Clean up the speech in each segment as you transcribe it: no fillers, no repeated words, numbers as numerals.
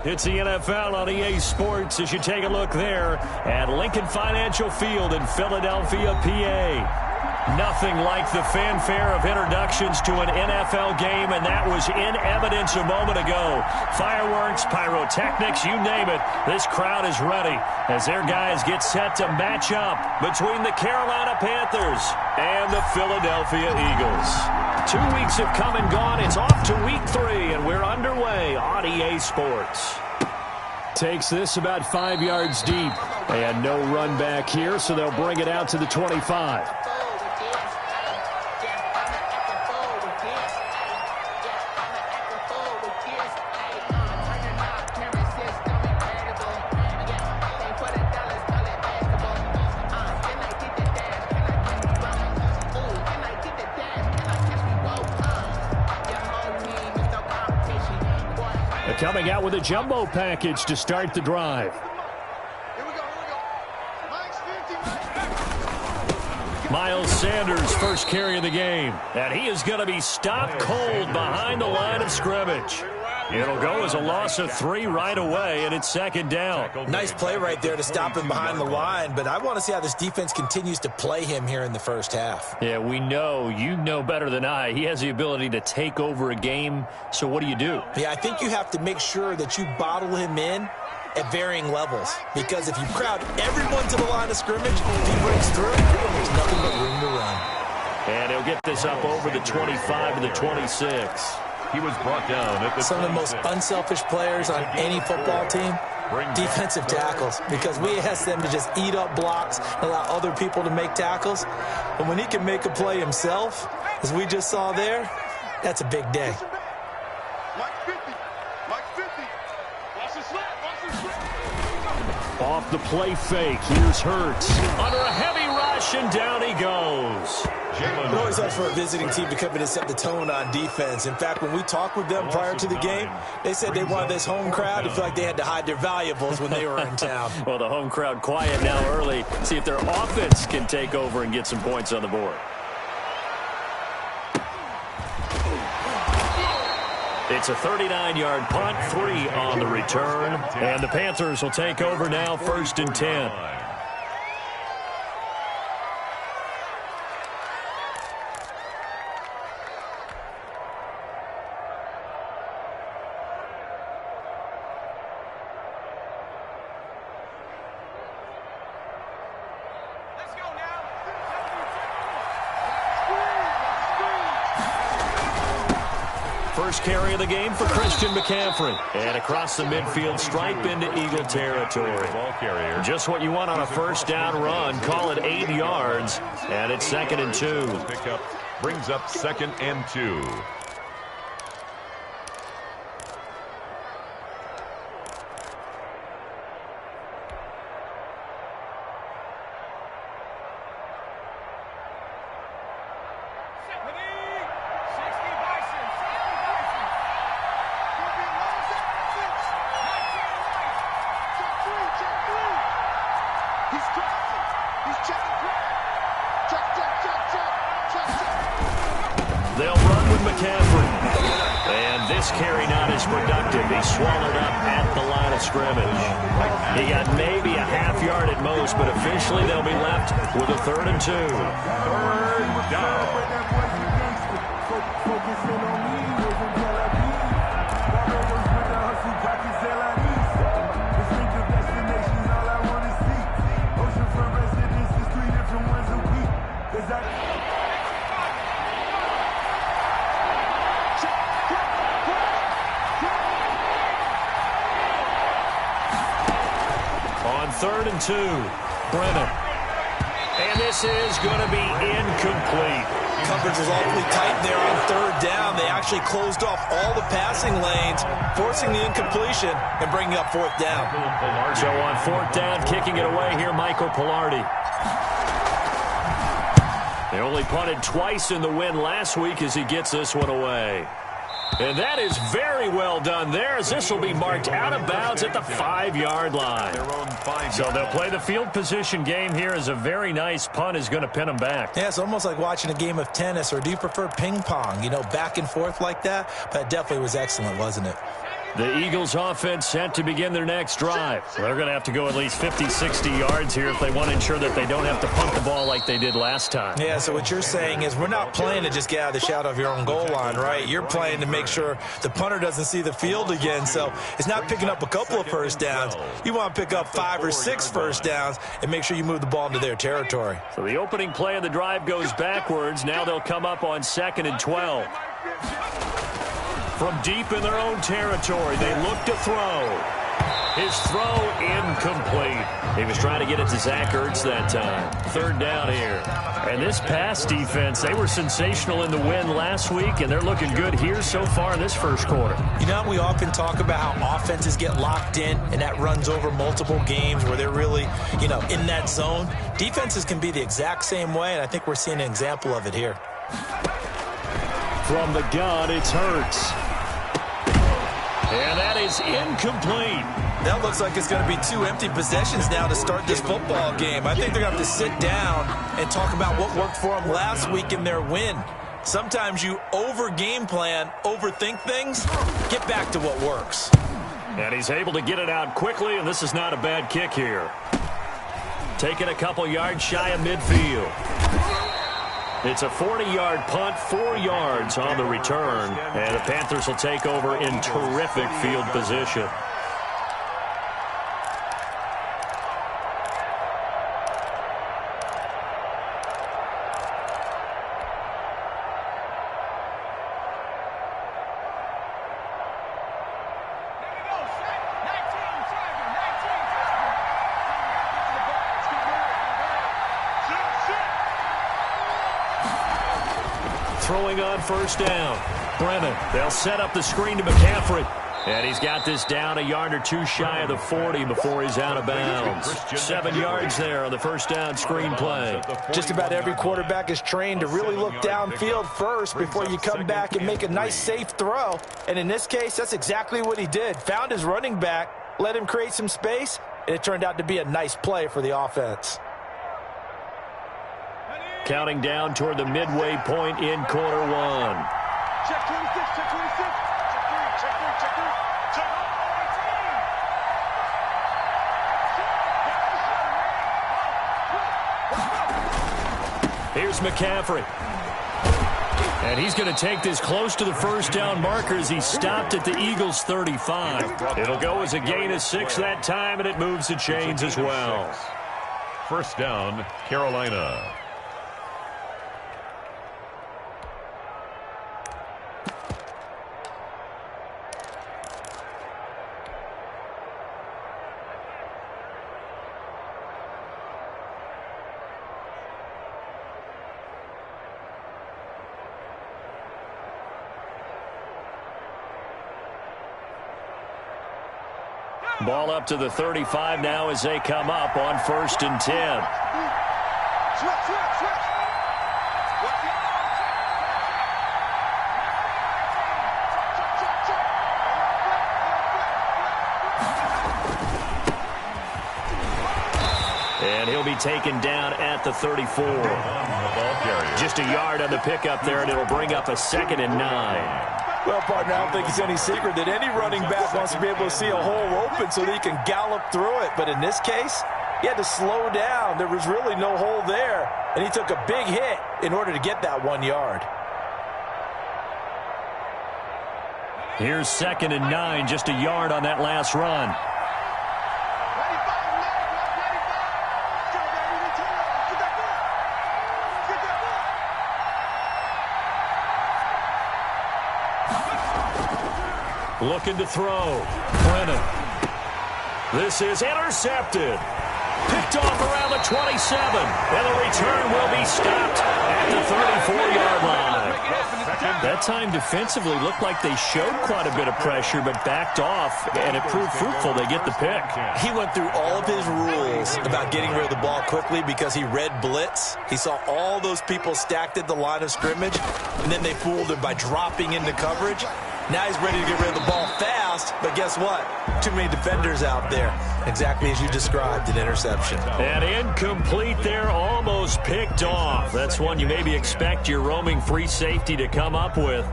It's the NFL on EA Sports as you take a look there at Lincoln Financial Field in Philadelphia, PA. Nothing like the fanfare of introductions to an NFL game, and that was in evidence a moment ago. Fireworks, pyrotechnics, you name it. This crowd is ready as their guys get set to match up between the Carolina Panthers and the Philadelphia Eagles. 2 weeks have come and gone. It's off to week 3, and we're underway on EA Sports. Takes this about 5 yards deep. And no run back here, so they'll bring it out to the 25. Coming out with a jumbo package to start the drive. Miles Sanders first carry of the game. And he is going to be stopped cold behind the line of scrimmage. It'll go as a loss of 3 right away, and it's second down. Nice play right there to stop him behind the line, but I want to see how this defense continues to play him here in the first half. Yeah, we know. You know better than I. He has the ability to take over a game, so what do you do? Yeah, I think you have to make sure that you bottle him in at varying levels, because if you crowd everyone to the line of scrimmage, if he breaks through, there's nothing but room to run. And he'll get this up over the 25 and the 26. He was brought down at the Some of the most unselfish players on any football team, defensive tackles, because we ask them to just eat up blocks, allow other people to make tackles. And when he can make a play himself, as we just saw there, that's a big day. Off the play fake, here's Hurts. Under a heavy rush, and down he goes. It always helps for a visiting team to come in and set the tone on defense. In fact, when we talked with them prior to the game, they said they wanted this home crowd to feel like they had to hide their valuables when they were in town. Well, the home crowd quiet now early. See if their offense can take over and get some points on the board. It's a 39-yard punt, 3 on the return. And the Panthers will take over now, 1st and 10. First carry of the game for Christian McCaffrey. And across the midfield stripe into Eagle territory. Just what you want on a first down run. Call it 8 yards. And it's 2nd and 2. Pickup brings up 2nd and 2. They'll run with McCaffrey. And this carry not as productive. He's swallowed up at the line of scrimmage. He got maybe a half yard at most, but officially they'll be left with a 3rd and 2. 3rd down. On 3rd and 2, Brennan. And this is going to be incomplete. Coverage was awfully tight there on 3rd down. They actually closed off all the passing lanes, forcing the incompletion and bringing up 4th down. So on 4th down, kicking it away here, Michael Pilardi. They only punted twice in the win last week as he gets this one away. And that is very well done there, as this will be marked out of bounds at the 5-yard line. So they'll play the field position game here as a very nice punt is going to pin them back. Yeah, it's almost like watching a game of tennis, or do you prefer ping pong? You know, back and forth like that? But it definitely was excellent, wasn't it? The Eagles offense set to begin their next drive. They're going to have to go at least 50, 60 yards here if they want to ensure that they don't have to punt the ball like they did last time. Yeah, so what you're saying is we're not playing to just get out of the shadow of your own goal line, right? You're playing to make sure the punter doesn't see the field again. So it's not picking up a couple of first downs. You want to pick up 5 or 6 first downs and make sure you move the ball into their territory. So the opening play of the drive goes backwards. Now they'll come up on 2nd and 12. From deep in their own territory, they look to throw. His throw incomplete. He was trying to get it to Zach Ertz that time. 3rd down here. And this pass defense, they were sensational in the win last week, and they're looking good here so far in this first quarter. You know, we often talk about how offenses get locked in, and that runs over multiple games where they're really, in that zone. Defenses can be the exact same way, and I think we're seeing an example of it here. From the gun, it's Hurts. And that is incomplete. That looks like it's going to be 2 empty possessions now to start this football game. I think they're going to have to sit down and talk about what worked for them last week in their win. Sometimes you over-game plan, overthink things, get back to what works. And he's able to get it out quickly, and this is not a bad kick here. Taking a couple yards shy of midfield. It's a 40-yard punt, 4 yards on the return, and the Panthers will take over in terrific field position. Throwing on 1st down. Brennan, they'll set up the screen to McCaffrey. And he's got this down a yard or 2 shy of the 40 before he's out of bounds. 7 yards there on the 1st down screen play. Just about every quarterback is trained to really look downfield first before you come back and make a nice, safe throw. And in this case, that's exactly what he did. Found his running back, let him create some space, and it turned out to be a nice play for the offense. Counting down toward the midway point in quarter 1. Check 26, check 26. Check 3, check 3, check 3. Here's McCaffrey. And he's going to take this close to the 1st down marker as he stopped at the Eagles' 35. It'll go as a gain of 6 that time, and it moves the chains as well. 1st down, Carolina. Ball up to the 35 now as they come up on 1st and 10. And he'll be taken down at the 34. Just a yard on the pickup there, and it'll bring up a 2nd and 9. Well, partner, I don't think it's any secret that any running back wants to be able to see a hole open so that he can gallop through it. But in this case, he had to slow down. There was really no hole there, and he took a big hit in order to get that 1 yard. Here's 2nd and 9, just a yard on that last run. Looking to throw. Brennan. This is intercepted. Picked off around the 27. And the return will be stopped at the 34-yard line. That time defensively looked like they showed quite a bit of pressure but backed off, and it proved fruitful. They get the pick. He went through all of his rules about getting rid of the ball quickly because he read blitz. He saw all those people stacked at the line of scrimmage, and then they fooled him by dropping into coverage. Now he's ready to get rid of the ball fast, but guess what? Too many defenders out there. Exactly as you described, an interception. And incomplete there, almost picked off. That's one you maybe expect your roaming free safety to come up with,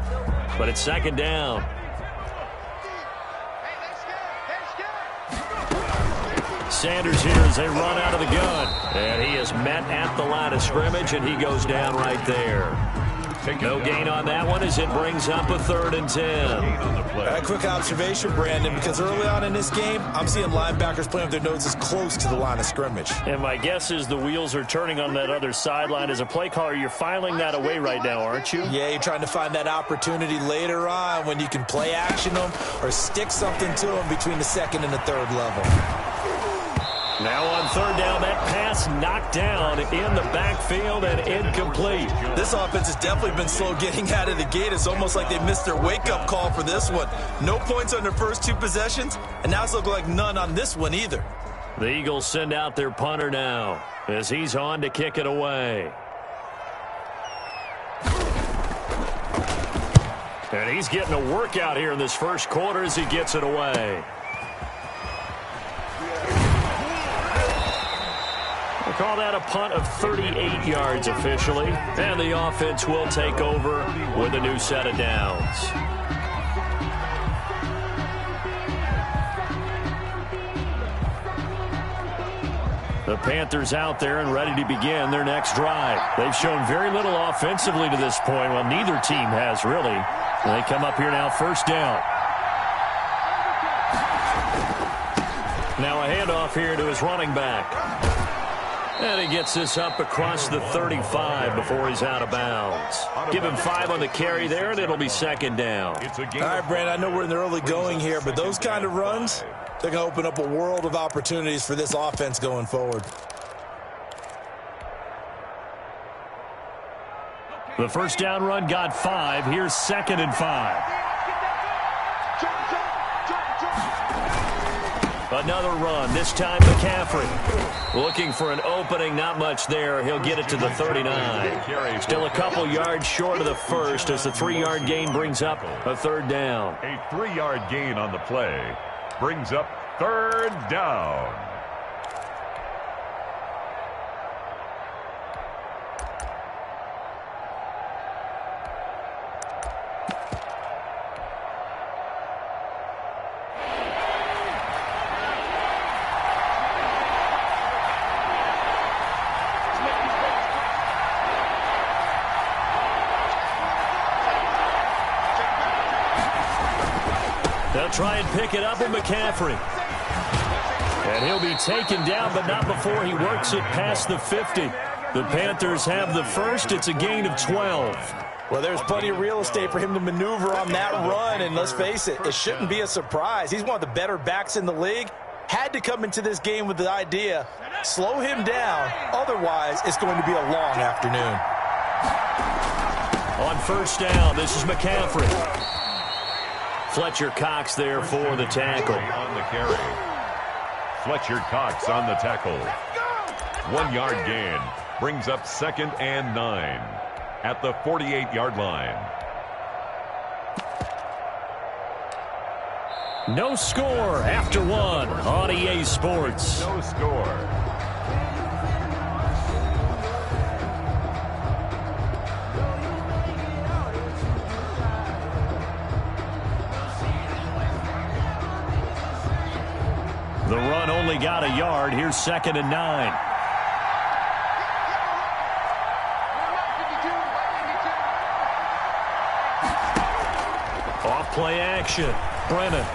but it's 2nd down. Sanders here as they run out of the gun. And he is met at the line of scrimmage, and he goes down right there. No gain on that one as it brings up a 3rd and 10. A quick observation, Brandon, because early on in this game, I'm seeing linebackers playing with their noses close to the line of scrimmage. And my guess is the wheels are turning on that other sideline. As a play caller, you're filing that away right now, aren't you? Yeah, you're trying to find that opportunity later on when you can play action them or stick something to them between the 2nd and the 3rd level. Now on 3rd down, that pass knocked down in the backfield and incomplete. This offense has definitely been slow getting out of the gate. It's almost like they missed their wake-up call for this one. No points on their first 2 possessions, and now it's looking like none on this one either. The Eagles send out their punter now as he's on to kick it away. And he's getting a workout here in this first quarter as he gets it away. We'll call that a punt of 38 yards officially. And the offense will take over with a new set of downs. The Panthers out there and ready to begin their next drive. They've shown very little offensively to this point. Well, neither team has really. They come up here now, 1st down. Now a handoff here to his running back. And he gets this up across the 35 before he's out of bounds. Give him 5 on the carry there, and it'll be 2nd down. All right, Brandon, I know we're in the early going here, but those kind of runs, they're going to open up a world of opportunities for this offense going forward. The 1st down run got 5. Here's 2nd and 5. Another run, this time McCaffrey. Looking for an opening, not much there. He'll get it to the 39. Still a couple yards short of the first as the 3-yard gain brings up a 3rd down. A 3-yard gain on the play brings up 3rd down. They'll try and pick it up with McCaffrey. And he'll be taken down, but not before he works it past the 50. The Panthers have the first. It's a gain of 12. Well, there's plenty of real estate for him to maneuver on that run, and let's face it, it shouldn't be a surprise. He's one of the better backs in the league. Had to come into this game with the idea, slow him down, otherwise it's going to be a long afternoon. On 1st down, this is McCaffrey. Fletcher Cox there for the tackle. On the carry. Fletcher Cox on the tackle. 1-yard gain brings up 2nd and 9 at the 48-yard line. No score after 1 on EA Sports. No score. The run only got a yard. Here's 2nd and 9. Off play action. Brennan.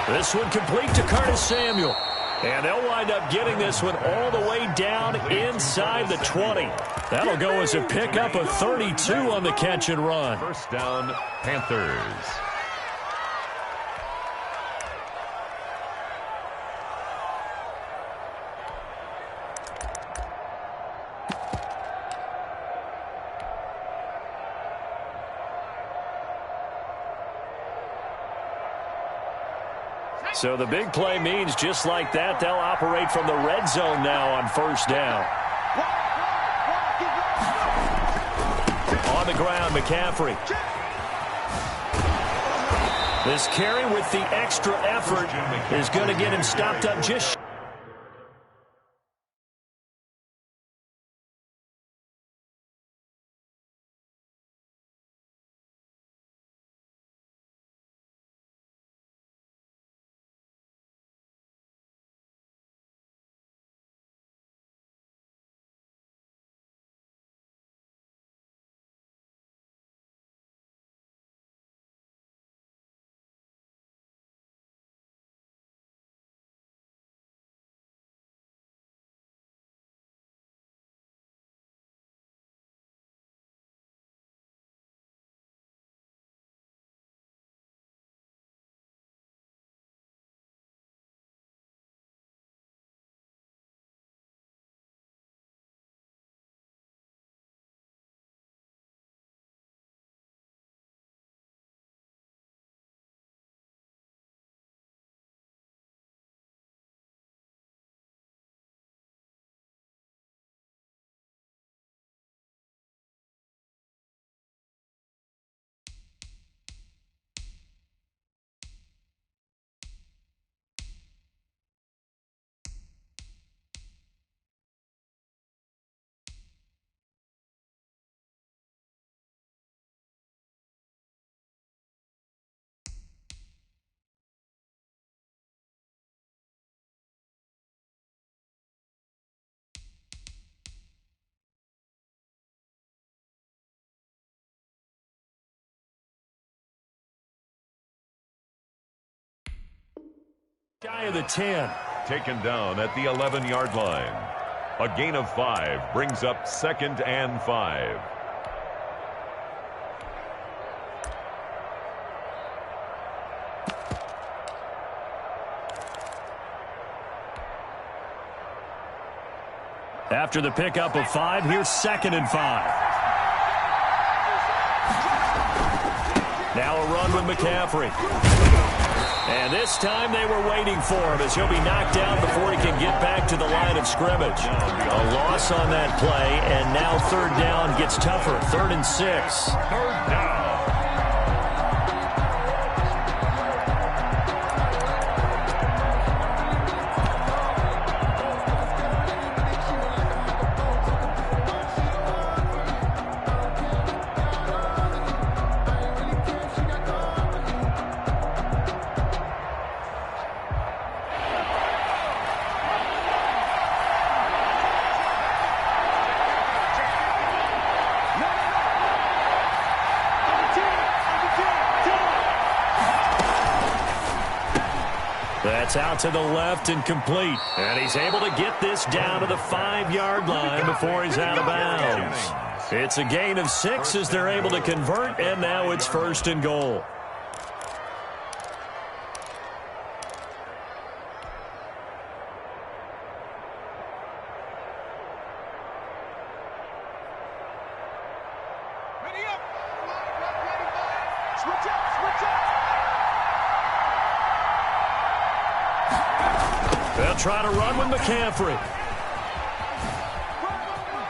This one complete to Curtis Samuel. And they'll wind up getting this one all the way down inside the 20. That'll go as a pickup of 32 on the catch and run. 1st down, Panthers. So the big play means just like that, they'll operate from the red zone now on 1st down. On the ground, McCaffrey. This carry with the extra effort is going to get him stopped up just Shy of the 10. Taken down at the 11-yard line. A gain of 5 brings up 2nd and 5. After the pickup of 5, here's 2nd and 5. Now a run with McCaffrey. And this time they were waiting for him as he'll be knocked down before he can get back to the line of scrimmage. A loss on that play, and now 3rd down gets tougher. 3rd and 6. 3rd down. That's out to the left and complete. And he's able to get this down to the 5-yard line before he's out of bounds. It's a gain of 6 as they're able to convert, and now it's 1st and goal. Ready up. Switch up, switch up. They'll try to run with McCaffrey.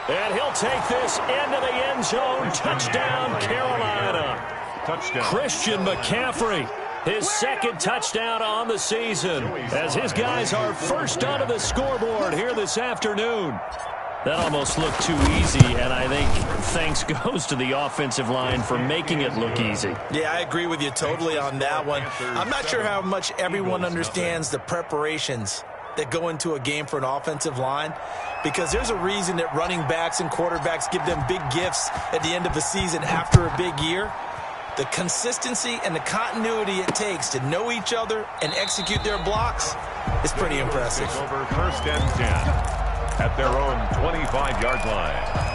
And he'll take this into the end zone. Touchdown, Carolina. Touchdown. Christian McCaffrey, his 2nd touchdown on the season, as his guys are first onto the scoreboard here this afternoon. That almost looked too easy, and I think thanks goes to the offensive line for making it look easy. Yeah, I agree with you totally on that one. I'm not sure how much everyone understands the preparations that go into a game for an offensive line, because there's a reason that running backs and quarterbacks give them big gifts at the end of the season after a big year. The consistency and the continuity it takes to know each other and execute their blocks is pretty impressive. Over 1st and 10 at their own 25-yard line.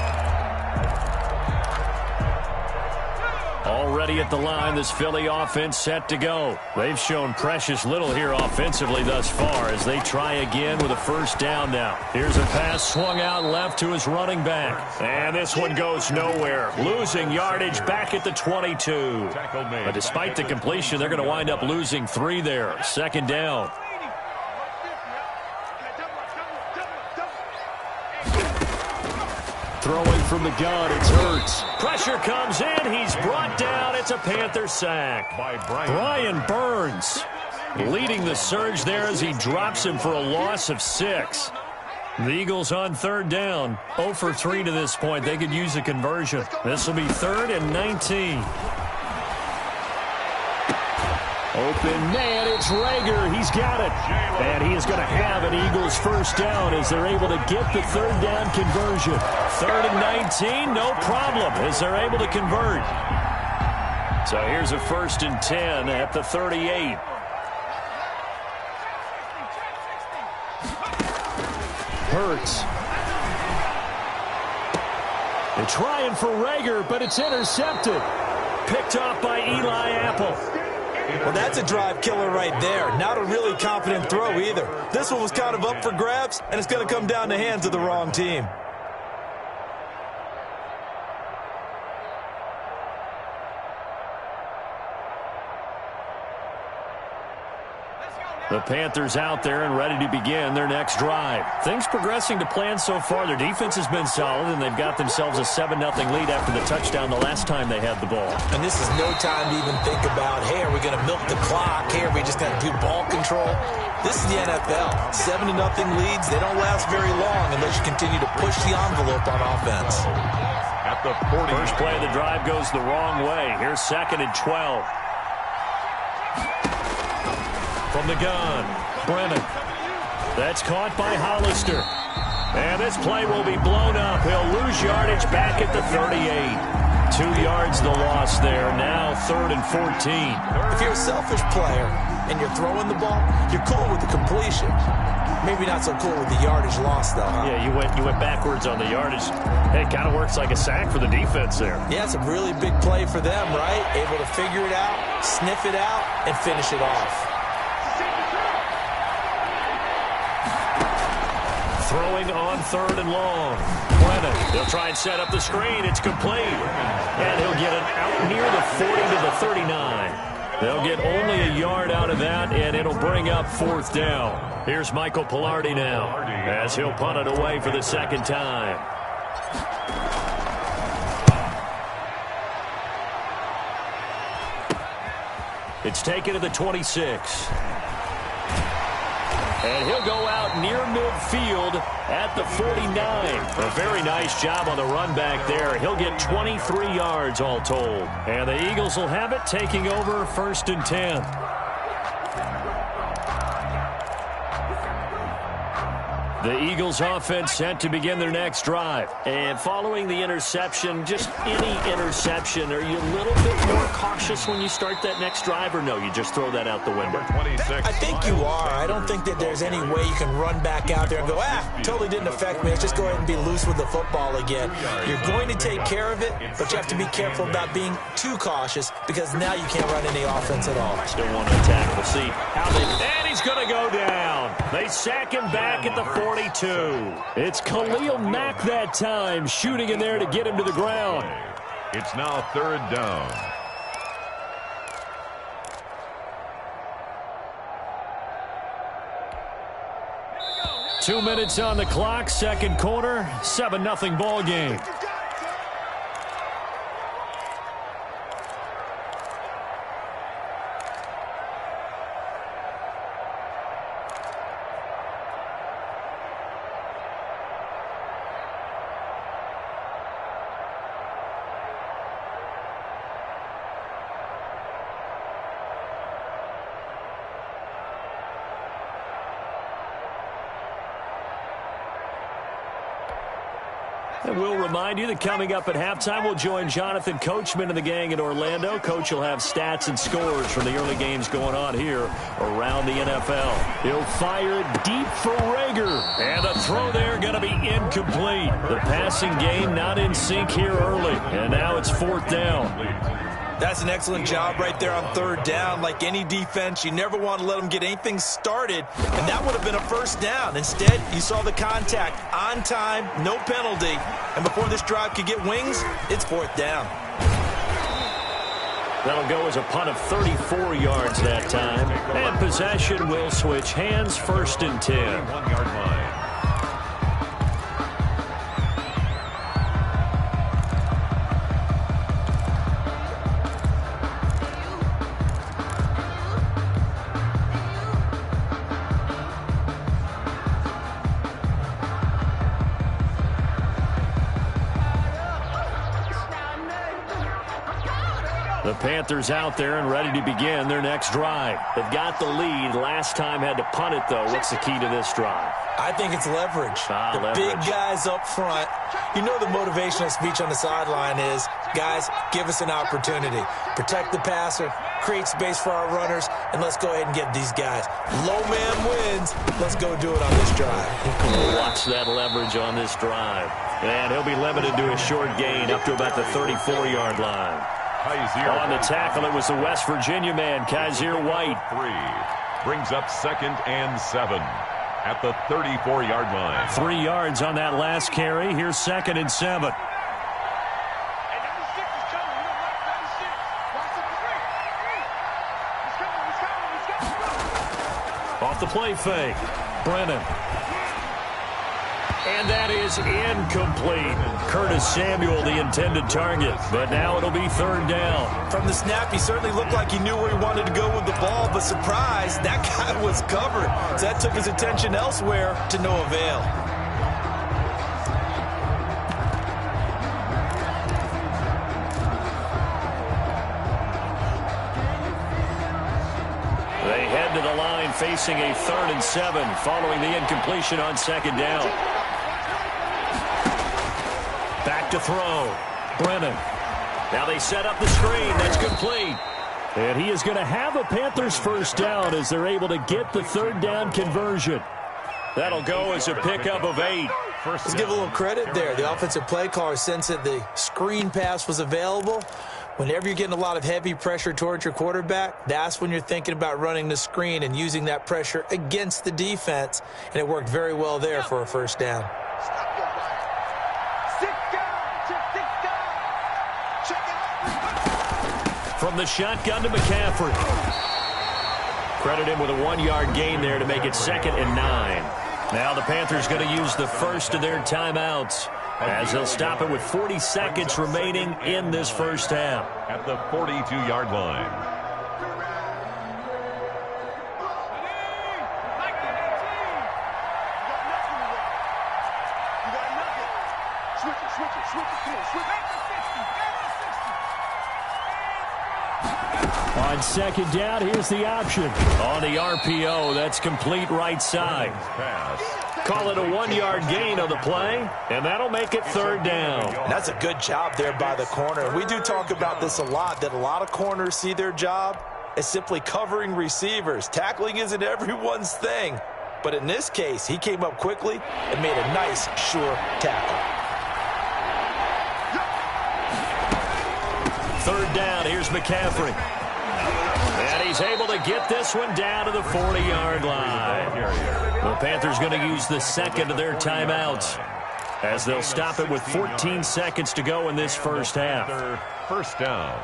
Already at the line, this Philly offense set to go. They've shown precious little here offensively thus far as they try again with a 1st down now. Here's a pass swung out left to his running back. And this one goes nowhere. Losing yardage back at the 22. But despite the completion, they're going to wind up losing 3 there. 2nd down. Throwing from the gun, it's Hurts. Pressure comes in. He's brought down. It's a Panther sack By Brian Burns leading the surge there as he drops him for a loss of 6. The Eagles on 3rd down. 0 for 3 to this point. They could use a conversion. This will be 3rd and 19. Open man, it's Reagor. He's got it. And he is going to have an Eagles 1st down as they're able to get the 3rd down conversion. 3rd and 19, no problem as they're able to convert. So here's a 1st and 10 at the 38. Hurts. They're trying for Reagor, but it's intercepted. Picked off by Eli Apple. Well, that's a drive killer right there. Not a really confident throw either. This one was kind of up for grabs, and it's going to come down the hands of the wrong team. The Panthers out there and ready to begin their next drive. Things progressing to plan so far. Their defense has been solid, and they've got themselves a 7-0 lead after the touchdown the last time they had the ball. And this is no time to even think about, hey, are we going to milk the clock? Hey, are we just going to do ball control? This is the NFL. 7-0 leads, they don't last very long unless you continue to push the envelope on offense. At the 40. First play of the drive goes the wrong way. Here's 2nd and 12. From the gun, Brennan. That's caught by Hollister. And this play will be blown up. He'll lose yardage back at the 38. 2 yards the loss there. Now 3rd and 14. If you're a selfish player and you're throwing the ball, you're cool with the completion. Maybe not so cool with the yardage loss, though, huh? Yeah, you went backwards on the yardage. Hey, it kind of works like a sack for the defense there. Yeah, it's a really big play for them, right? Able to figure it out, sniff it out, and finish it off. Throwing on 3rd and long. Brennan, he'll try and set up the screen. It's complete. And he'll get it out near the 40 to the 39. They'll get only a yard out of that, and it'll bring up 4th down. Here's Michael Palardy now as he'll punt it away for the 2nd time. It's taken to the 26. And he'll go out near midfield at the 49. A very nice job on the run back there. He'll get 23 yards all told. And the Eagles will have it, taking over 1st and 10. The Eagles offense set to begin their next drive. And following the interception, just any interception, are you a little bit more cautious when you start that next drive, or no, you just throw that out the window? I think you are. I don't think that there's any way you can run back out there and go, totally didn't affect me. Let's just go ahead and be loose with the football again. You're going to take care of it, but you have to be careful about being too cautious because now you can't run any offense at all. Still want to attack. We'll see how they... And he's going to go down. They sack him back at the 42. It's Khalil Mack that time, shooting in there to get him to the ground. It's now 3rd down. Two minutes on the clock, 2nd quarter, 7-0 ball game. And we'll remind you that coming up at halftime, we'll join Jonathan Coachman and the gang in Orlando. Coach will have stats and scores from the early games going on here around the NFL. He'll fire it deep for Rager. And the throw there going to be incomplete. The passing game not in sync here early. And now it's 4th down. That's an excellent job right there on 3rd down. Like any defense, you never want to let them get anything started, and that would have been a 1st down. Instead, you saw the contact on time, no penalty, and before this drive could get wings, it's 4th down. That'll go as a punt of 34 yards that time, and possession will switch hands, 1st and 10. 1-yard line. The Panthers out there and ready to begin their next drive. They've got the lead. Last time had to punt it, though. What's the key to this drive? I think it's leverage. The big guys up front. You know the motivational speech on the sideline is, guys, give us an opportunity. Protect the passer, create space for our runners, and let's go ahead and get these guys. Low man wins. Let's go do it on this drive. Watch that leverage on this drive. And he'll be limited to a short gain up to about the 34-yard line. On the tackle, it was the West Virginia man, Kaiser White. 3 brings up 2nd and 7 at the 34-yard line. 3 yards on that last carry. Here's 2nd and 7. Off the play fake. Brennan. And that is incomplete. Curtis Samuel, the intended target. But now it'll be 3rd down. From the snap, he certainly looked like he knew where he wanted to go with the ball, but surprise, that guy was covered. So that took his attention elsewhere to no avail. They head to the line facing a 3rd and 7 following the incompletion on 2nd down. Back to throw. Brennan. Now they set up the screen. That's complete. And he is going to have a Panthers first down as they're able to get the third down conversion. That'll go as a pickup of 8. Let's give a little credit there. The offensive play caller sensed that the screen pass was available. Whenever you're getting a lot of heavy pressure towards your quarterback, that's when you're thinking about running the screen and using that pressure against the defense. And it worked very well there for a first down. From the shotgun to McCaffrey. Credit him with a 1-yard gain there to make it 2nd and 9. Now the Panthers going to use the first of their timeouts as they'll stop it with 40 seconds remaining in this first half. At the 42-yard line. On second down, here's the option. On the RPO, that's complete right side. Call it a 1-yard gain on the play, and that'll make it 3rd down. And that's a good job there by the corner. We do talk about this a lot, that a lot of corners see their job as simply covering receivers. Tackling isn't everyone's thing. But in this case, he came up quickly and made a nice, sure tackle. 3rd down, here's McCaffrey. And he's able to get this one down to the 40-yard line. The Panthers going to use the second of their timeouts as they'll stop it with 14 seconds to go in this first half. First down.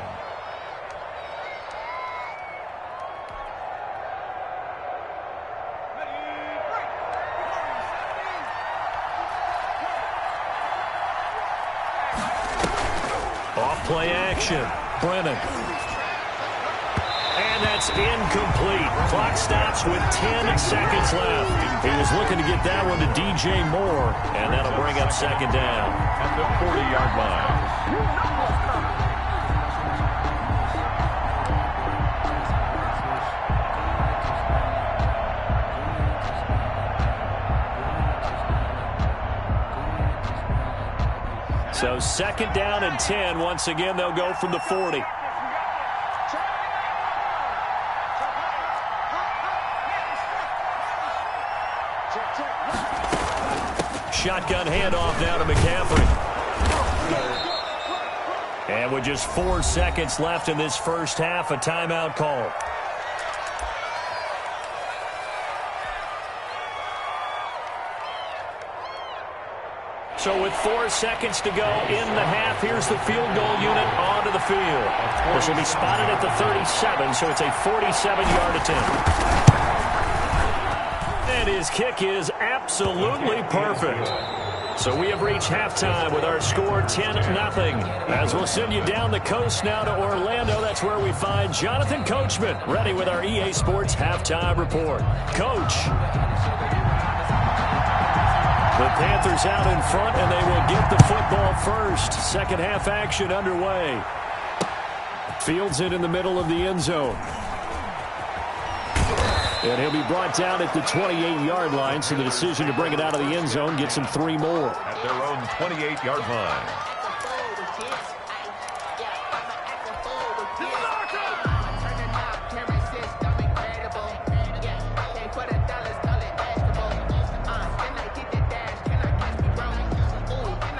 Off-play action. Brennan. And that's incomplete. Clock stops with 10 seconds left. He was looking to get that one to DJ Moore, and that'll bring up 2nd down. At the 40-yard line. So 2nd down and 10. Once again, they'll go from the 40. Shotgun handoff now to McCaffrey. And with just 4 seconds left in this first half, a timeout call. So with 4 seconds to go in the half, here's the field goal unit onto the field. This will be spotted at the 37, so it's a 47-yard attempt. And his kick is absolutely perfect. So we have reached halftime with our score 10-0. As we'll send you down the coast now to Orlando, that's where we find Jonathan Coachman ready with our EA Sports Halftime Report. Coach. The Panthers out in front, and they will get the football first. Second half action underway. Fields it in the middle of the end zone. And he'll be brought down at the 28-yard line, so the decision to bring it out of the end zone gets him 3 more. At their own 28-yard line.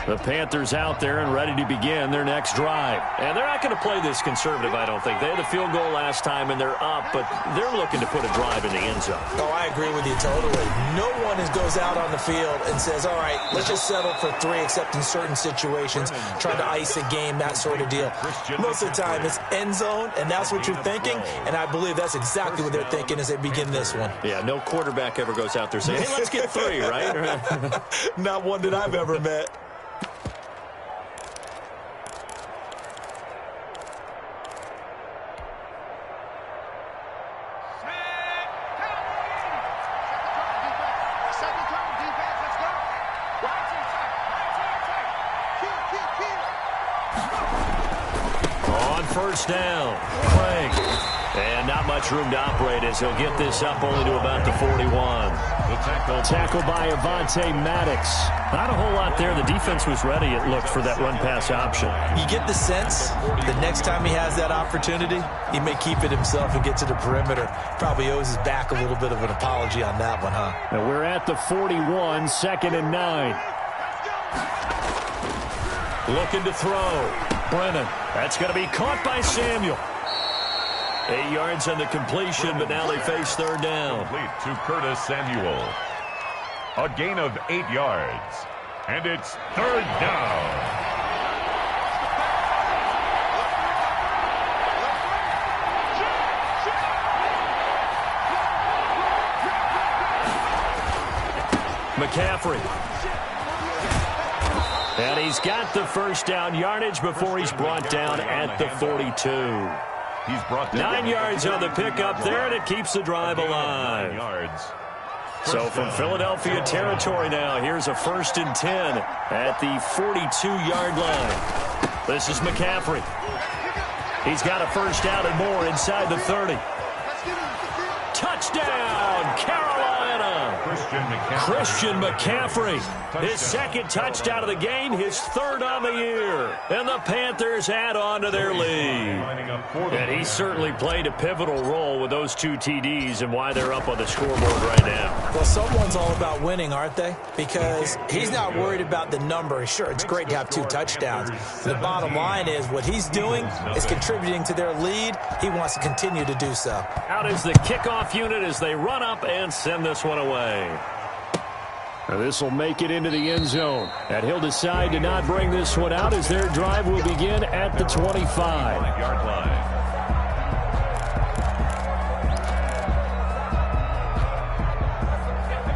The Panthers out there and ready to begin their next drive. And they're not going to play this conservative, I don't think. They had a field goal last time, and they're up, but they're looking to put a drive in the end zone. Oh, I agree with you totally. No one goes out on the field and says, all right, let's just settle for 3, except in certain situations, trying to ice a game, that sort of deal. Most of the time, it's end zone, and that's what you're thinking, and I believe that's exactly what they're thinking as they begin this one. Yeah, no quarterback ever goes out there saying, hey, let's get 3, right? Not one that I've ever met. First down. Frank. And And not much room to operate as he'll get this up only to about the 41. Tackle by Avonte Maddox. Not a whole lot there. The defense was ready, it looked, for that run-pass option. You get the sense that next time he has that opportunity, he may keep it himself and get to the perimeter. Probably owes his back a little bit of an apology on that one, huh? And we're at the 41, 2nd and 9. Looking to throw. Brennan. That's going to be caught by Samuel. 8 yards on the completion, but now they face third down. Complete to Curtis Samuel. A gain of 8 yards. And it's third down. McCaffrey. And he's got the first down yardage before he's brought down at the 42. He's brought down 9 yards on the pickup there, and it keeps the drive alive. 9 yards. So from Philadelphia territory now, here's a 1st and 10 at the 42-yard line. This is McCaffrey. He's got a first down and more inside the 30. Touchdown, Carolina! Christian McCaffrey. His second touchdown of the game, his third on the year. And the Panthers add on to their lead. And he certainly played a pivotal role with those 2 TDs and why they're up on the scoreboard right now. Well, someone's all about winning, aren't they? Because he's not worried about the number. Sure, it's great to have 2 touchdowns. The bottom line is what he's doing is contributing to their lead. He wants to continue to do so. Out is the kickoff unit as they run up and send this one away. Now this will make it into the end zone. And he'll decide to not bring this one out as their drive will begin at the 25-yard line.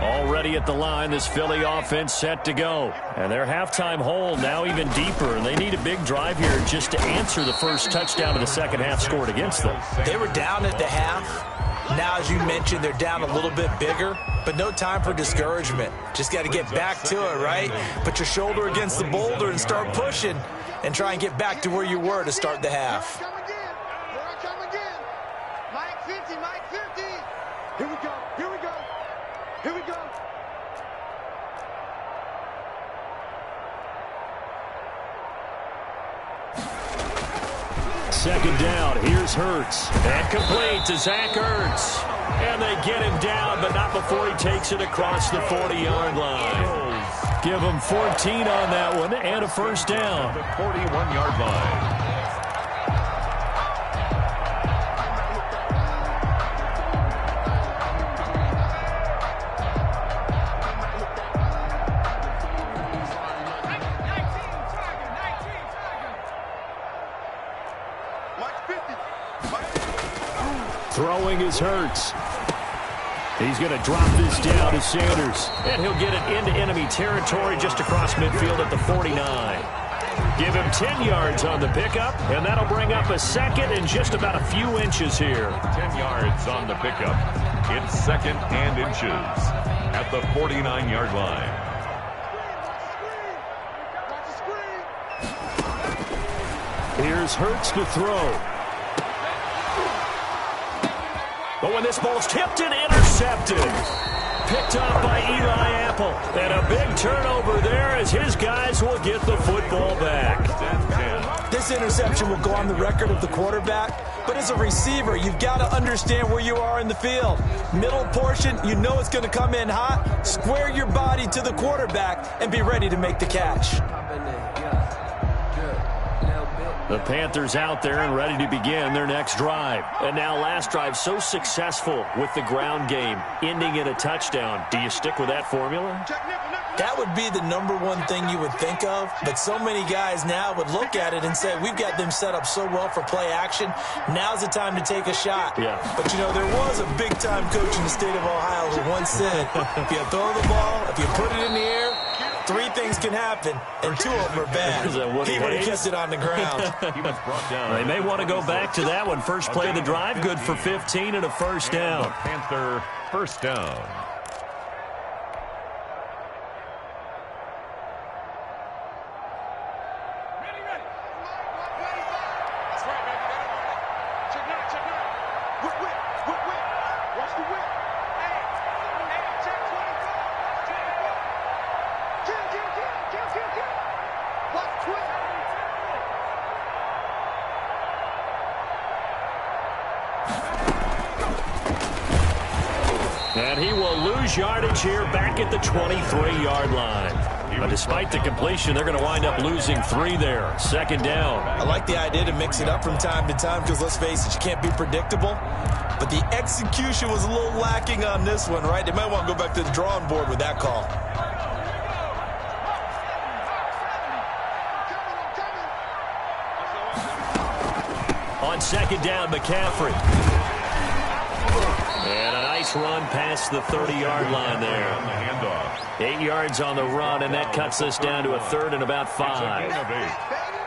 Already at the line, this Philly offense set to go. And their halftime hole now even deeper, and they need a big drive here just to answer the first touchdown of the second half scored against them. They were down at the half. Now, as you mentioned, they're down a little bit bigger, but no time for discouragement. Just got to get back to it, right? Put your shoulder against the boulder and start pushing and try and get back to where you were to start the half. Here I come again. Mike 50, Mike 50. Here we go, here we go, here we go. Second down, here's Hurts. And complete to Zach Ertz. And they get him down, but not before he takes it across the 40-yard line. Give him 14 on that one and a first down. The 41-yard line. Throwing is Hurts. He's going to drop this down to Sanders. And he'll get it into enemy territory just across midfield at the 49. Give him 10 yards on the pickup, and that'll bring up a second and just about a few inches here. 10 yards on the pickup. It's second and inches at the 49-yard line. Here's Hurts to throw. But when this ball's tipped and intercepted. Picked up by Eli Apple. And a big turnover there as his guys will get the football back. This interception will go on the record of the quarterback. But as a receiver, you've got to understand where you are in the field. Middle portion, you know it's going to come in hot. Square your body to the quarterback and be ready to make the catch. The Panthers out there and ready to begin their next drive. And now last drive so successful with the ground game, ending in a touchdown. Do you stick with that formula? That would be the number one thing you would think of, but so many guys now would look at it and say, we've got them set up so well for play action. Now's the time to take a shot. Yeah. But, you know, there was a big-time coach in the state of Ohio who once said, if you throw the ball, if you put it in the air, 3 things can happen, and 2 of them are bad. He would have kept it on the ground. He was brought down. They may want to go back to that one. First play of the drive, good for 15 and a first down. The Panther first down. That's right, baby. Check it out. And he will lose yardage here back at the 23-yard line. But despite the completion, they're going to wind up losing 3 there. Second down. I like the idea to mix it up from time to time because, let's face it, you can't be predictable. But the execution was a little lacking on this one, right? They might want to go back to the drawing board with that call. On second down, McCaffrey. And a nice run past the 30-yard line there. 8 yards on the run, and that cuts us down to a 3rd and about 5.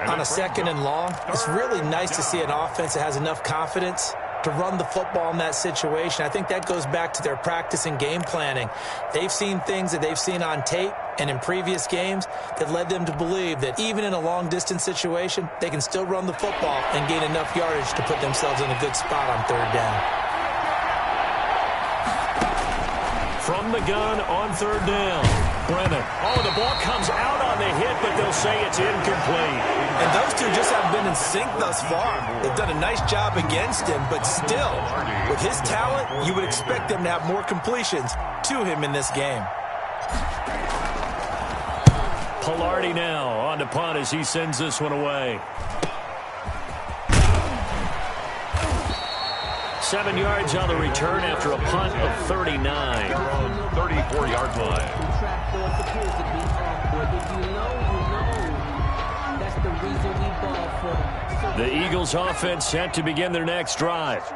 On a 2nd and long, it's really nice to see an offense that has enough confidence to run the football in that situation. I think that goes back to their practice and game planning. They've seen things that they've seen on tape and in previous games that led them to believe that even in a long-distance situation, they can still run the football and gain enough yardage to put themselves in a good spot on 3rd down. From the gun on 3rd down, Brennan. Oh, the ball comes out on the hit, but they'll say it's incomplete. And those two just haven't been in sync thus far. They've done a nice job against him, but still, with his talent, you would expect them to have more completions to him in this game. Pilardi now on to punt as he sends this one away. 7 yards on the return after a punt of 39. 34-yard line. The Eagles offense set to begin their next drive.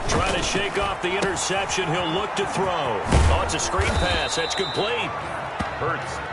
Trying to shake off the interception. He'll look to throw. Oh, it's a screen pass. That's complete.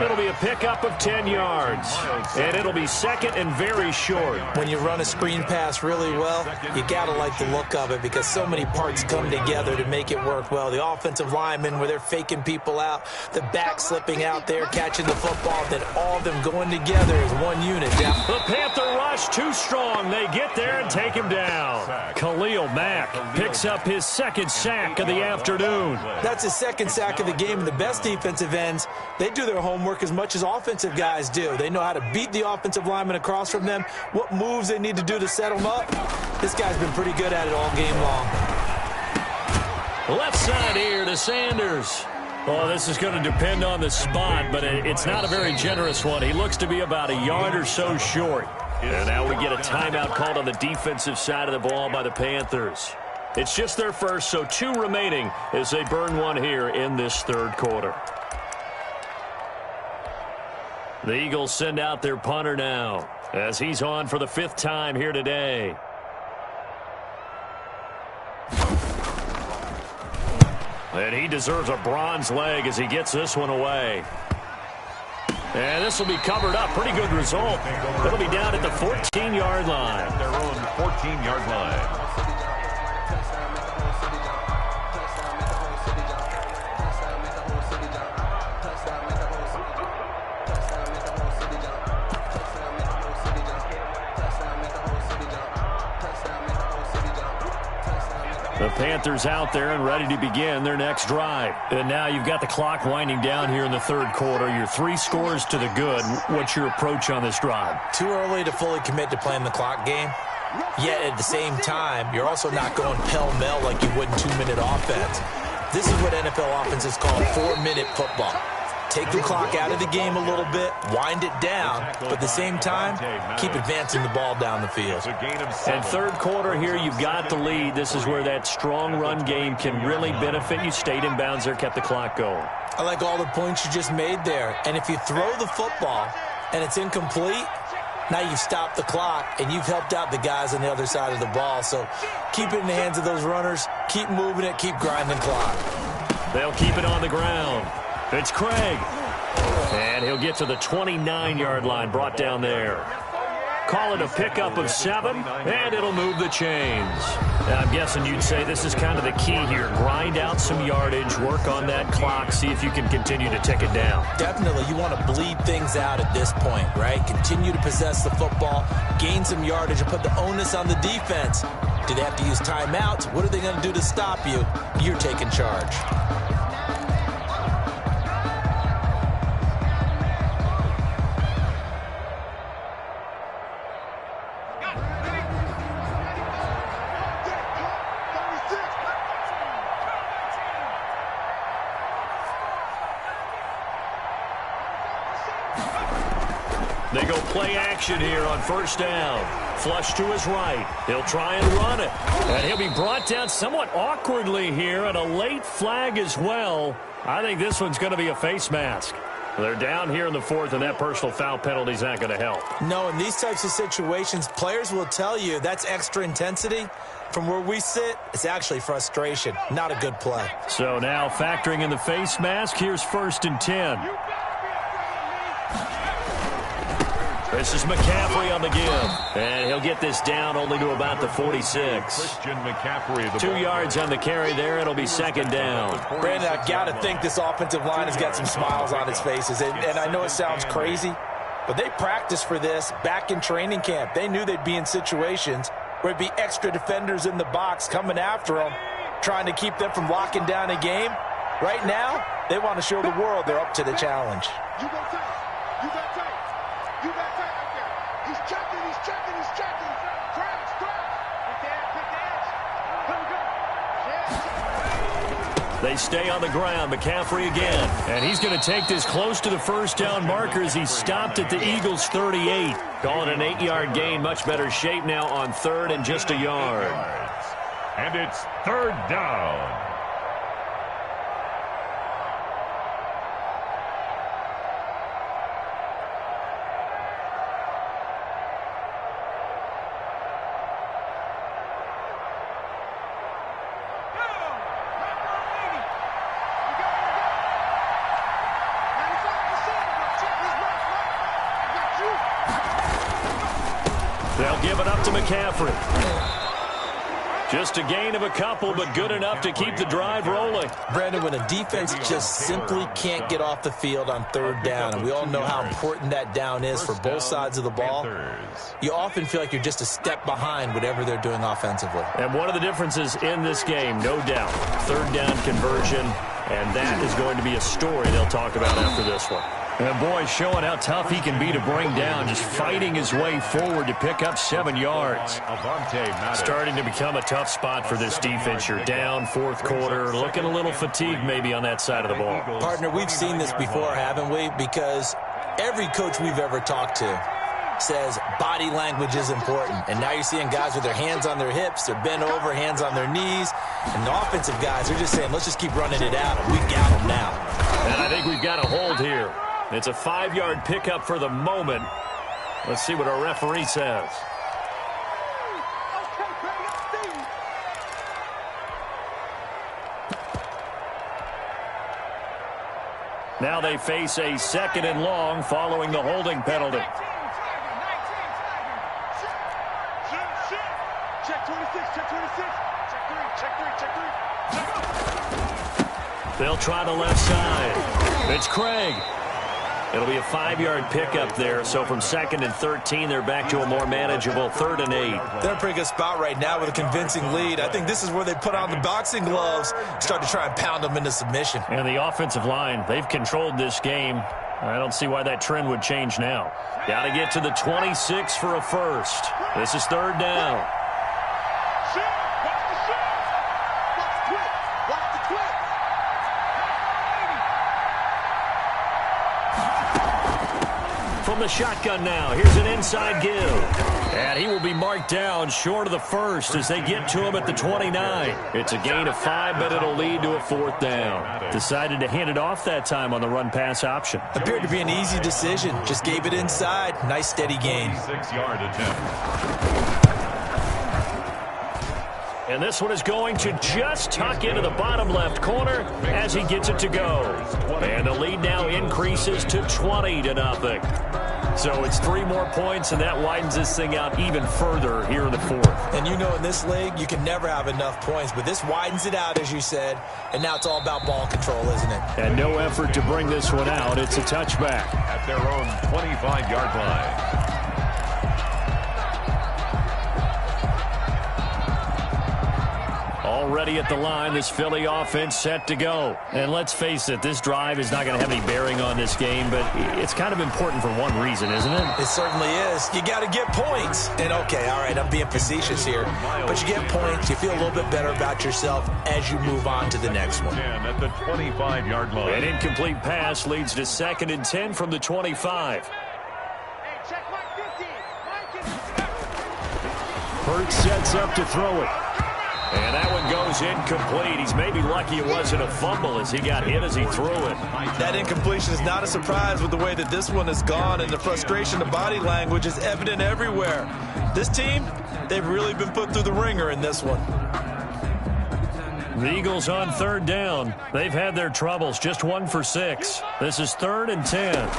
It'll be a pickup of 10 yards, and it'll be 2nd and very short. When you run a screen pass really well, you got to like the look of it because so many parts come together to make it work well. The offensive linemen, where they're faking people out, the back slipping out there, catching the football, then all of them going together as one unit. The Panther rush too strong. They get there and take him down. Khalil Mack picks up his 2nd sack of the afternoon. That's his 2nd sack of the game, and the best defensive ends, they do their homework as much as offensive guys do. They know how to beat the offensive lineman across from them, what moves they need to do to set them up. This guy's been pretty good at it all game long. Left side here to Sanders. Well, this is going to depend on the spot, but it's not a very generous one. He looks to be about a yard or so short. And now we get a timeout called on the defensive side of the ball by the Panthers. It's just their first, so 2 remaining as they burn one here in this 3rd quarter. The Eagles send out their punter now as he's on for the 5th time here today. And he deserves a bronze leg as he gets this one away. And this will be covered up. Pretty good result. It'll be down at the 14-yard line. Their own 14-yard line. The Panthers out there and ready to begin their next drive. And now you've got the clock winding down here in the 3rd quarter. You're 3 scores to the good. What's your approach on this drive? Too early to fully commit to playing the clock game. Yet at the same time, you're also not going pell-mell like you would in 2-minute offense. This is what NFL offenses call 4-minute football. Take the clock out of the game a little bit, wind it down, but at the same time, keep advancing the ball down the field. And 3rd quarter here, you've got the lead. This is where that strong run game can really benefit you. Stayed in bounds there, kept the clock going. I like all the points you just made there. And if you throw the football and it's incomplete, now you've stopped the clock and you've helped out the guys on the other side of the ball. So keep it in the hands of those runners. Keep moving it. Keep grinding clock. They'll keep it on the ground. It's Craig. And he'll get to the 29-yard line, brought down there. Call it a pickup of 7, and it'll move the chains. Now, I'm guessing you'd say this is kind of the key here. Grind out some yardage, work on that clock, see if you can continue to tick it down. Definitely. You want to bleed things out at this point, right? Continue to possess the football, gain some yardage, and put the onus on the defense. Do they have to use timeouts? What are they going to do to stop you? You're taking charge. play action here on first down. Flush to his right. He'll try and run it. And he'll be brought down somewhat awkwardly here, and a late flag as well. I think this one's going to be a face mask. They're down here in the fourth, and that personal foul penalty is not going to help. No, in these types of situations, players will tell you that's extra intensity. From where we sit, it's actually frustration. Not a good play. So now factoring in the face mask, here's 1st and 10. This is McCaffrey on the give. And he'll get this down only to about the 46. Christian McCaffrey. 2 yards on the carry there. It'll be 2nd down. Brandon, I've got to think this offensive line has got some smiles on its faces. And I know it sounds crazy, but they practiced for this back in training camp. They knew they'd be in situations where it'd be extra defenders in the box coming after them, trying to keep them from locking down a game. Right now, they want to show the world they're up to the challenge. You go tight. You got tight. You got tight right there. He's checking, he's checking, he's checking. Crash, crash. Pick the edge. Here we go. They stay on the ground. McCaffrey again. And he's going to take this close to the first down marker as he stopped at the Eagles' 38. Calling an 8-yard gain. Much better shape now on 3rd and just a yard. And it's 3rd down. They'll give it up to McCaffrey. Just a gain of a couple, but good enough to keep the drive rolling. Brandon, when a defense just simply can't get off the field on 3rd down, and we all know how important that down is for both sides of the ball, you often feel like you're just a step behind whatever they're doing offensively. And one of the differences in this game, no doubt, 3rd down conversion, and that is going to be a story they'll talk about after this one. And boy, showing how tough he can be to bring down, just fighting his way forward to pick up 7 yards. Starting to become a tough spot for this defense. You're down 4th quarter, looking a little fatigued maybe on that side of the ball. Partner, we've seen this before, haven't we? Because every coach we've ever talked to says body language is important. And now you're seeing guys with their hands on their hips, they're bent over, hands on their knees. And the offensive guys are just saying, let's just keep running it out, and we've got them now. And I think we've got a hold here. It's a 5-yard pickup for the moment. Let's see what our referee says. Now they face a 2nd and long following the holding penalty. Check 26, check 26. Check 3. They'll try the left side. It's Craig. It'll be a 5-yard pickup there. So from 2nd and 13, they're back to a more manageable 3rd and 8. They're in a pretty good spot right now with a convincing lead. I think this is where they put on the boxing gloves, start to try and pound them into submission. And the offensive line, they've controlled this game. I don't see why that trend would change now. Got to get to the 26 for a first. This is 3rd down. From the shotgun now, here's an inside give. And he will be marked down short of the first as they get to him at the 29. It's a gain of 5, but it'll lead to a 4th down. Decided to hand it off that time on the run-pass option. Appeared to be an easy decision. Just gave it inside. Nice, steady gain. 6-yard attempt. And this one is going to just tuck into the bottom left corner as he gets it to go. And the lead now increases to 20-0. So it's 3 more points, and that widens this thing out even further here in the 4th. And you know in this league, you can never have enough points, but this widens it out, as you said, and now it's all about ball control, isn't it? And no effort to bring this one out. It's a touchback. At their own 25-yard line. Already at the line, this Philly offense set to go. And let's face it, this drive is not going to have any bearing on this game, but it's kind of important for one reason, isn't it? It certainly is. You got to get points. And okay, all right, I'm being facetious here, but you get points, you feel a little bit better about yourself as you move on to the next one. At the 25-yard line. An incomplete pass leads to 2nd and 10 from the 25. Hey, check my Hurts sets up to throw it. And that one goes incomplete. He's maybe lucky it wasn't a fumble as he got hit as he threw it. That incompletion is not a surprise with the way that this one has gone, and the frustration of body language is evident everywhere. This team, they've really been put through the ringer in this one. The Eagles on third down. They've had their troubles, just 1 for 6. This is 3rd and 10.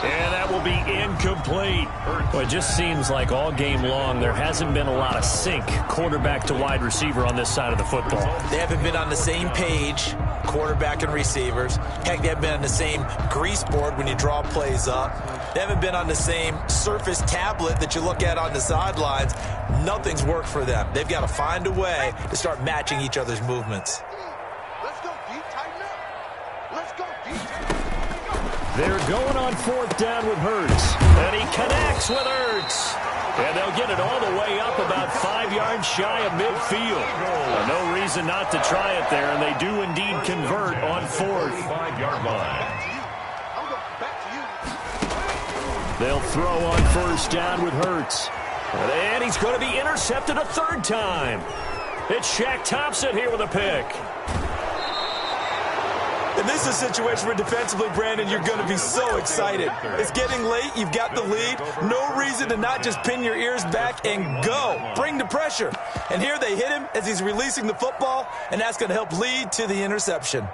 And that will be incomplete. Well, it just seems like all game long there hasn't been a lot of sync quarterback to wide receiver on this side of the football. They haven't been on the same page, quarterback and receivers. Heck, they haven't been on the same grease board when you draw plays up. They haven't been on the same surface tablet that you look at on the sidelines. Nothing's worked for them. They've got to find a way to start matching each other's movements. Let's go deep, tighten up. Let's go deep. They're going on 4th down with Hurts. And he connects with Hurts. And they'll get it all the way up about 5 yards shy of midfield. No reason not to try it there, and they do indeed convert on 4th. 5-yard line. They'll throw on 1st down with Hurts. And he's going to be intercepted a 3rd time. It's Shaq Thompson here with a pick. And this is a situation where defensively, Brandon, you're going to be so excited. It's getting late. You've got the lead. No reason to not just pin your ears back and go. Bring the pressure. And here they hit him as he's releasing the football, and that's going to help lead to the interception.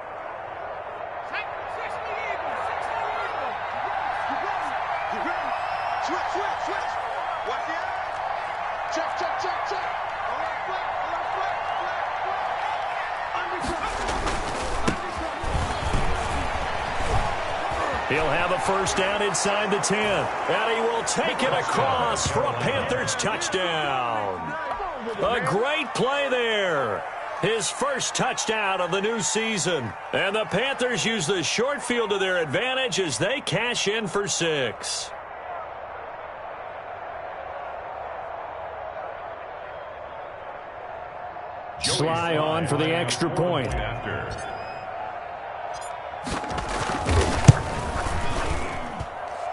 He'll have a 1st down inside the 10. And he will take it across for a Panthers touchdown. A great play there. His first touchdown of the new season. And the Panthers use the short field to their advantage as they cash in for 6. Sly on for the extra point.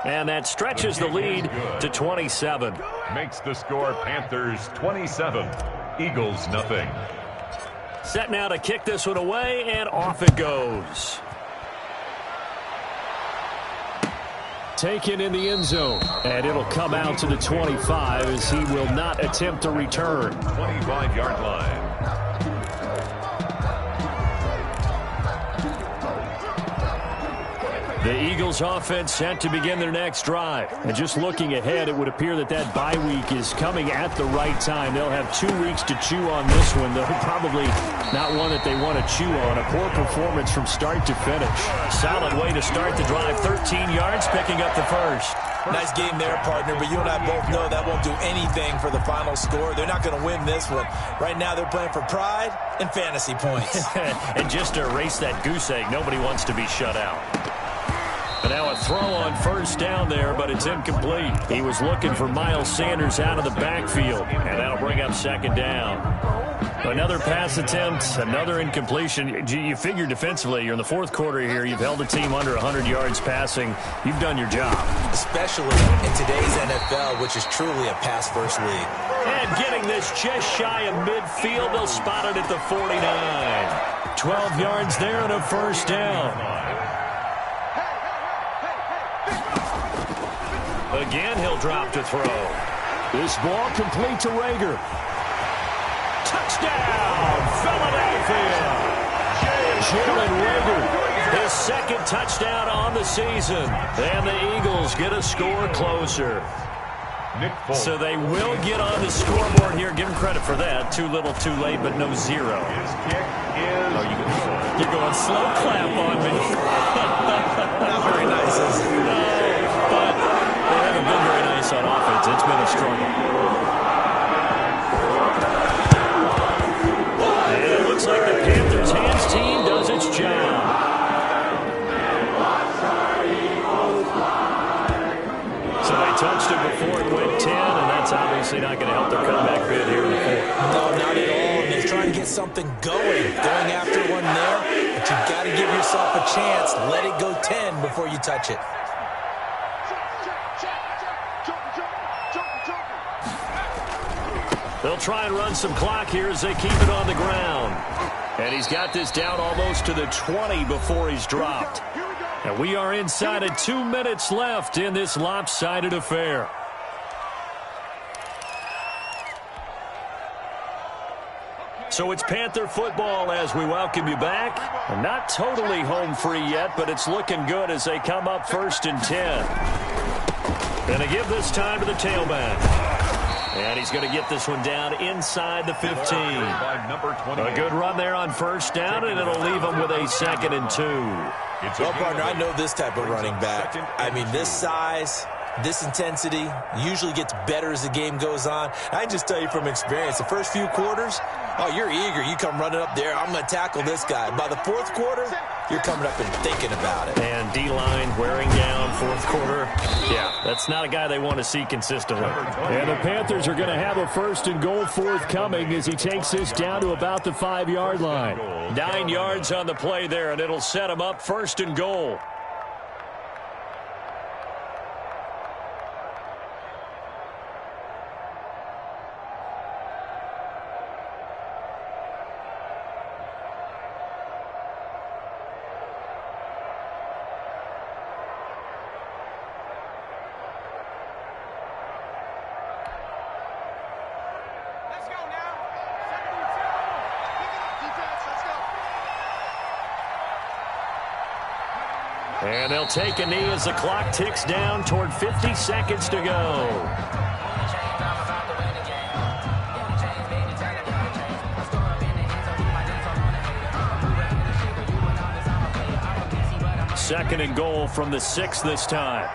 And that stretches the lead to 27. Makes the score Panthers 27, Eagles nothing. Set now to kick this one away, and off it goes. Taken in the end zone, and it'll come out to the 25 as he will not attempt to return. 25-yard line. The Eagles offense set to begin their next drive. And just looking ahead, it would appear that that bye week is coming at the right time. They'll have 2 weeks to chew on this one, though probably not one that they want to chew on. A poor performance from start to finish. Solid way to start the drive. 13 yards, picking up the first. Nice game there, partner, but you and I both know that won't do anything for the final score. They're not going to win this one. Right now they're playing for pride and fantasy points. And just to erase that goose egg, nobody wants to be shut out. But now a throw on 1st down there, but it's incomplete. He was looking for Miles Sanders out of the backfield, and that'll bring up 2nd down. Another pass attempt, another incompletion. You figure defensively, you're in the 4th quarter here. You've held a team under 100 yards passing. You've done your job. Especially in today's NFL, which is truly a pass-first league. And getting this just shy of midfield, they'll spot it at the 49. 12 yards there and a 1st down. Again, he'll drop to throw. This ball complete to Rager. Touchdown, Philadelphia! Jalen Rager, his 2nd touchdown on the season. And the Eagles get a score closer. So they will get on the scoreboard here. Give him credit for that. Too little, too late, but no 0. His kick is You're going slow clap on me. Not very nice, is it? No, but they haven't been very nice on offense. It's been a struggle. And it looks like the Panthers' hands team does its job. So they touched it before it went 10, and that's obviously not going to help their comeback bid here in the 4th. No, not at all. And they're trying to get something going after one there. But you've got to give yourself a chance. Let it go 10 before you touch it. Check. They'll try and run some clock here as they keep it on the ground. And he's got this down almost to the 20 before he's dropped. And we are inside of 2 minutes left in this lopsided affair. So it's Panther football as we welcome you back. Not totally home free yet, but it's looking good as they come up 1st and 10. Going to give this time to the tailback. And he's going to get this one down inside the 15. A good run there on 1st down, and it'll leave him with a 2nd and 2. Well, partner, I know this type of running back. I mean, this size, this intensity usually gets better as the game goes on. I can just tell you from experience, the first few quarters, oh, you're eager. You come running up there, I'm going to tackle this guy. By the 4th quarter, you're coming up and thinking about it. And D-line wearing down 4th quarter. Yeah, that's not a guy they want to see consistently. And the Panthers are going to have a 1st and goal forthcoming as he takes this down to about the 5-yard line. 9 yards on the play there, and it'll set him up 1st and goal. And they'll take a knee as the clock ticks down toward 50 seconds to go. Second and goal from the 6 this time.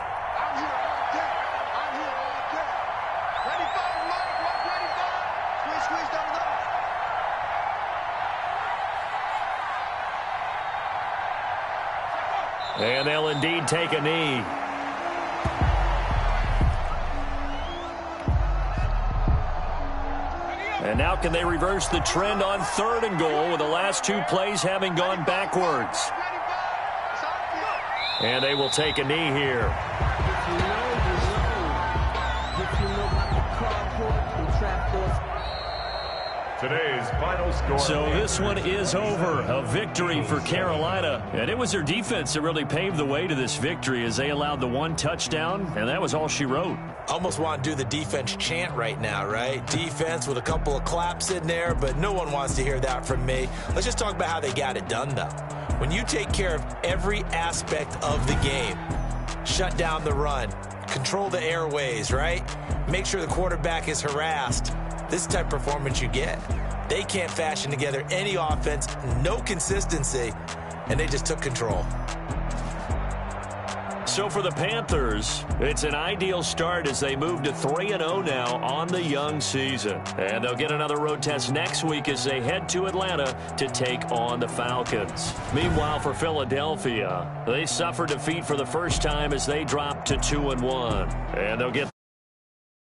And they'll indeed take a knee. And now can they reverse the trend on 3rd and goal with the last 2 plays having gone backwards? And they will take a knee here. Today's final score. So this one is over. A victory for Carolina. And it was their defense that really paved the way to this victory as they allowed the 1 touchdown, and that was all she wrote. Almost want to do the defense chant right now, right? Defense with a couple of claps in there, but no one wants to hear that from me. Let's just talk about how they got it done, though. When you take care of every aspect of the game, shut down the run, control the airways, right? Make sure the quarterback is harassed. This type of performance you get. They can't fashion together any offense, no consistency, and they just took control. So for the Panthers, it's an ideal start as they move to 3-0 now on the young season. And they'll get another road test next week as they head to Atlanta to take on the Falcons. Meanwhile, for Philadelphia, they suffered defeat for the first time as they dropped to 2-1. And they'll get